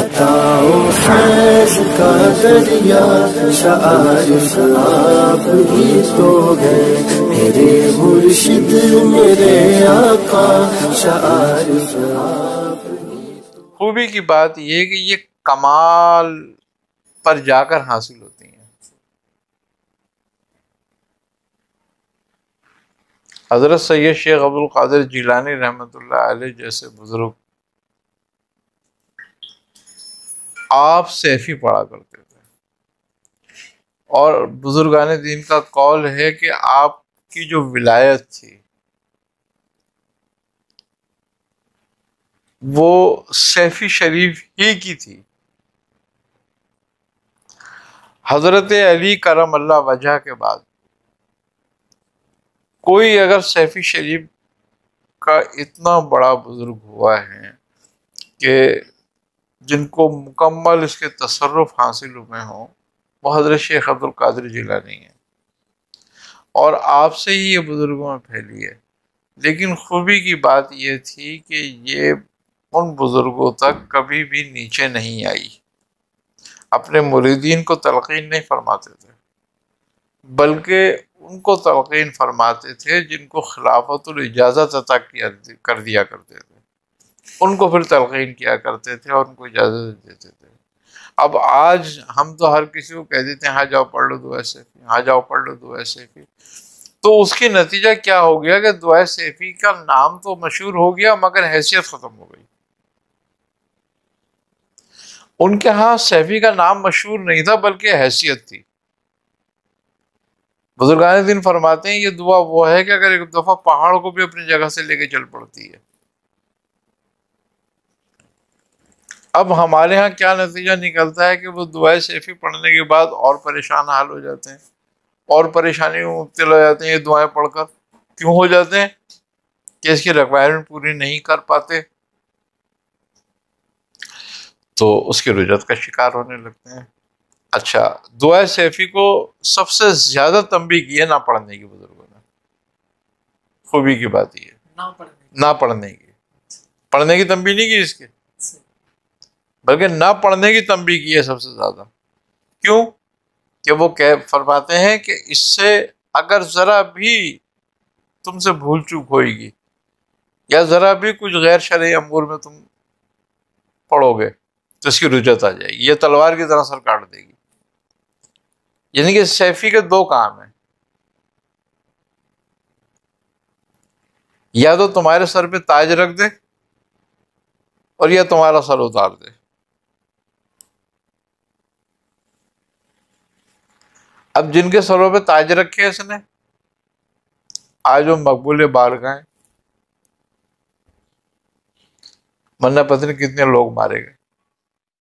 عطا و فیض کا دریا شعائر آپ ہی تو ہے میرے مرشد میرے آقا شعائر آپ ہی۔ خوبی کی بات یہ کہ یہ کمال پر جا کر حاصل ہوتی ہیں۔ حضرت سید شیخ عبدالقادر جیلانی رحمۃ اللہ علیہ جیسے بزرگ آپ سیفی پڑھا کرتے تھے، اور بزرگان دین کا قول ہے کہ آپ کی جو ولایت تھی وہ سیفی شریف ہی کی تھی۔ حضرت علی کرم اللہ وجہ کے بعد کوئی اگر سیفی شریف کا اتنا بڑا بزرگ ہوا ہے کہ جن کو مکمل اس کے تصرف حاصل ہوئے ہوں، وہ حضرت شیخ عبدالقادر جیلانی ہیں، اور آپ سے ہی یہ بزرگوں میں پھیلی ہے۔ لیکن خوبی کی بات یہ تھی کہ یہ ان بزرگوں تک کبھی بھی نیچے نہیں آئی، اپنے مریدین کو تلقین نہیں فرماتے تھے، بلکہ ان کو تلقین فرماتے تھے جن کو خلافت الاجازت عطا کر دیا کرتے تھے، ان کو پھر تلقین کیا کرتے تھے اور ان کو اجازت دیتے تھے۔ اب آج ہم تو ہر کسی کو کہہ دیتے ہیں ہاں جاؤ پڑھ لو دعائے سیفی، ہاں جاؤ پڑھ لو دعائے سیفی، تو اس کی نتیجہ کیا ہو گیا کہ دعائے سیفی کا نام تو مشہور ہو گیا مگر حیثیت ختم ہو گئی۔ ان کے ہاں سیفی کا نام مشہور نہیں تھا بلکہ حیثیت تھی۔ بزرگان دین فرماتے ہیں یہ دعا وہ ہے کہ اگر ایک دفعہ پہاڑ کو بھی اپنی جگہ سے لے کے چل پڑتی ہے۔ اب ہمارے ہاں کیا نتیجہ نکلتا ہے کہ وہ دعائے سیفی پڑھنے کے بعد اور پریشان حال ہو جاتے ہیں، اور پریشانی میں مبتلا ہو جاتے ہیں۔ یہ دعائیں پڑھ کر کیوں ہو جاتے ہیں؟ کہ اس کی ریکوائرمنٹ پوری نہیں کر پاتے تو اس کی رجعت کا شکار ہونے لگتے ہیں۔ اچھا، دعائے سیفی کو سب سے زیادہ تنبیہ کی ہے نہ پڑھنے کی بزرگوں نے۔ خوبی کی بات یہ ہے نہ پڑھنے کی، پڑھنے کی تنبیہ نہیں کی اس کے، بلکہ نہ پڑھنے کی تنبیہ کی ہے سب سے زیادہ۔ کیوں؟ کہ وہ فرماتے ہیں کہ اس سے اگر ذرا بھی تم سے بھول چوک ہوئے گی یا ذرا بھی کچھ غیر شرعی امور میں تم پڑھو گے تو اس کی رجعت آ جائے گی، یہ تلوار کی طرح سر کاٹ دے گی۔ یعنی کہ سیفی کے دو کام ہیں، یا تو تمہارے سر پہ تاج رکھ دے اور یا تمہارا سر اتار دے۔ اب جن کے سروں پہ تاج رکھے اس نے، آج وہ مقبول بارگاہ ہیں، ورنہ پتہ نہیں کتنے لوگ مارے گئے۔